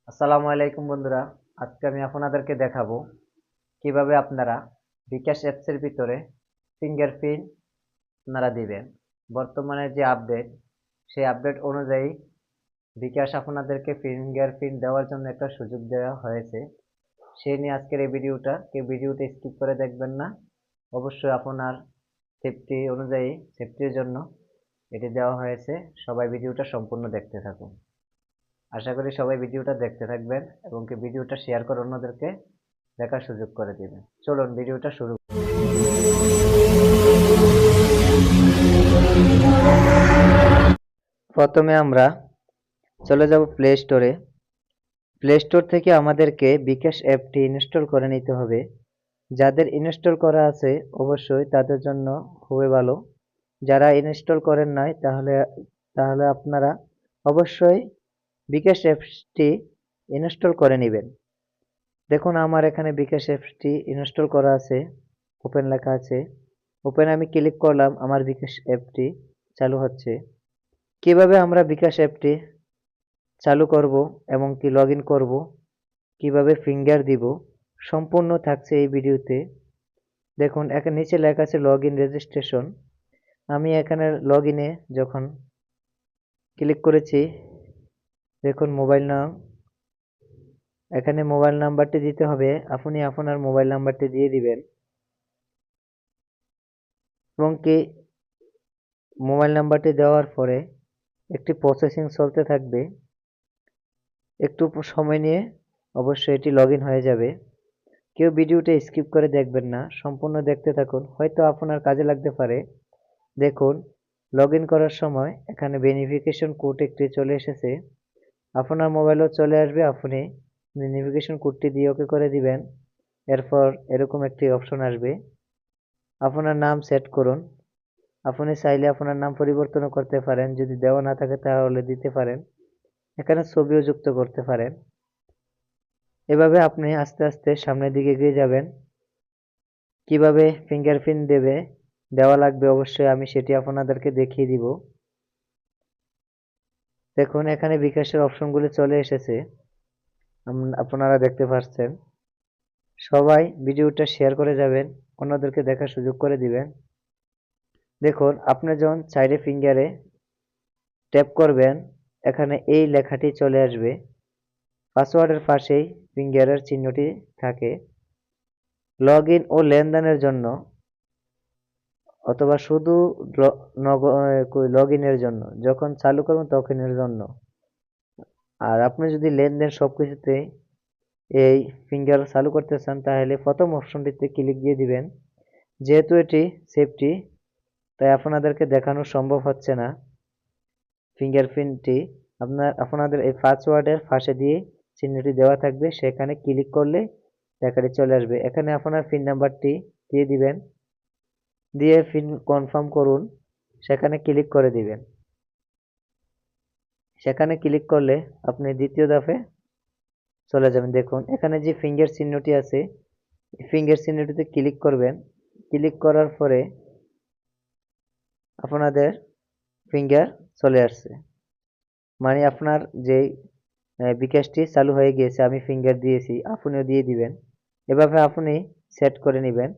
আসসালামু আলাইকুম বন্ধুরা। আজকে আমি আপনাদেরকে দেখাবো কিভাবে আপনারা বিকাশ অ্যাপসের ভিতরে ফিঙ্গারপ্রিন্ট আপনারা দিবেন। বর্তমানে যে আপডেট, সেই আপডেট অনুযায়ী বিকাশ আপনাদেরকে ফিঙ্গারপ্রিন্ট দেওয়ার জন্য একটা সুযোগ দেওয়া হয়েছে। সেই নিয়ে আজকের এই ভিডিওটা, কেউ ভিডিওটা স্কিপ করে দেখবেন না। অবশ্যই আপনার সেফটি অনুযায়ী, সেফটির জন্য এটি দেওয়া হয়েছে। সবাই ভিডিওটা সম্পূর্ণ দেখতে থাকুন। আশা করি সবাই ভিডিওটা দেখতে থাকবেন এবং কি ভিডিওটা শেয়ার করে অন্যদেরকে দেখার সুযোগ করে দিবেন। চলুন ভিডিওটা শুরু। প্রথমে আমরা চলে যাব প্লে স্টোরে। প্লে স্টোর থেকে আমাদেরকে বিকাশ অ্যাপটি ইনস্টল করে নিতে হবে। যাদের ইনস্টল করা আছে অবশ্যই তাদের জন্য খুবই ভালো। যারা ইনস্টল করেন নাই তাহলে তাহলে আপনারা অবশ্যই বিকাশ অ্যাপসটি ইনস্টল করে নেবেন। দেখুন আমার এখানে বিকাশ অ্যাপসটি ইনস্টল করা আছে, ওপেন লেখা আছে। ওপেন আমি ক্লিক করলাম, আমার বিকাশ অ্যাপটি চালু হচ্ছে। কিভাবে আমরা বিকাশ অ্যাপটি চালু করব এবং কি লগ ইন করবো, কিভাবে ফিঙ্গার দিব, সম্পূর্ণ থাকছে এই ভিডিওতে। দেখুন এখানে নিচে লেখা আছে লগ ইন রেজিস্ট্রেশন। আমি এখানে লগ ইনে যখন ক্লিক করেছি, দেখুন মোবাইল নাম, এখানে মোবাইল নাম্বারটি দিতে হবে। আপনি আপনার মোবাইল নাম্বারটি দিয়ে দিবেন এবং কি মোবাইল নাম্বারটি দেওয়ার পরে একটি প্রসেসিং চলতে থাকবে। একটু সময় নিয়ে অবশ্যই এটি লগ ইন হয়ে যাবে। কেউ ভিডিওটা স্কিপ করে দেখবেন না, সম্পূর্ণ দেখতে থাকুন, হয়তো আপনার কাজে লাগতে পারে। দেখুন লগ ইন করার সময় এখানে ভেরিফিকেশন কোড একটি চলে এসেছে। আপনার মোবাইলেও চলে আসবে, আপনি ভেরিফিকেশন কোডটি দিয়ে ওকে করে দিবেন। এরপর এরকম একটি অপশন আসবে, আপনার নাম সেট করুন। আপনি চাইলে আপনার নাম পরিবর্তনও করতে পারেন, যদি দেওয়া না থাকে তাহলে দিতে পারেন। এখানে ছবিও যুক্ত করতে পারেন। এভাবে আপনি আস্তে আস্তে সামনের দিকে এগিয়ে যাবেন। কিভাবে ফিঙ্গারপ্রিন্ট দেওয়া লাগবে অবশ্যই আমি সেটি আপনাদেরকে দেখিয়ে দিব। দেখুন এখানে বিকাশের অপশনগুলি চলে এসেছে, আপনারা দেখতে পাচ্ছেন। সবাই ভিডিওটা শেয়ার করে যাবেন, অন্যদেরকে দেখার সুযোগ করে দিবেন। দেখুন আপনি যখন সাইডে ফিঙ্গারে ট্যাপ করবেন, এখানে এই লেখাটি চলে আসবে। পাসওয়ার্ডের পাশেই ফিঙ্গারের চিহ্নটি থাকে। লগ ইন ও লেনদেনের জন্য অথবা শুধু লগ ইনের জন্য, যখন চালু করবেন তখনের জন্য। আর আপনি যদি লেনদেন সবকিছুতে এই ফিঙ্গার চালু করতে চান তাহলে প্রথম অপশনটিতে ক্লিক দিয়ে দিবেন। যেহেতু এটি সেফটি, তাই আপনাদেরকে দেখানো সম্ভব হচ্ছে না। ফিঙ্গারপ্রিন্টটি আপনাদের এই পাসওয়ার্ডের পাশে দিয়ে চিহ্নটি দেওয়া থাকবে, সেখানে ক্লিক করলে লেখাটি চলে আসবে। এখানে আপনার পিন নাম্বারটি দিয়ে দিবেন, দিয়ে পিন কনফার্ম করুন, সেখানে ক্লিক করে দিবেন। সেখানে ক্লিক করলে আপনি দ্বিতীয় ধাপে চলে যাবেন। দেখুন এখানে যে ফিঙ্গার চিহ্নটি আছে, ফিঙ্গার চিহ্নটিতে ক্লিক করবেন। ক্লিক করার পরে আপনাদের ফিঙ্গার চলে আসছে, মানে আপনার যে বিকাশটি চালু হয়ে গিয়েছে। আমি ফিঙ্গার দিয়েছি, আপনিও দিয়ে দিবেন। এভাবে আপনি সেট করে নেবেন।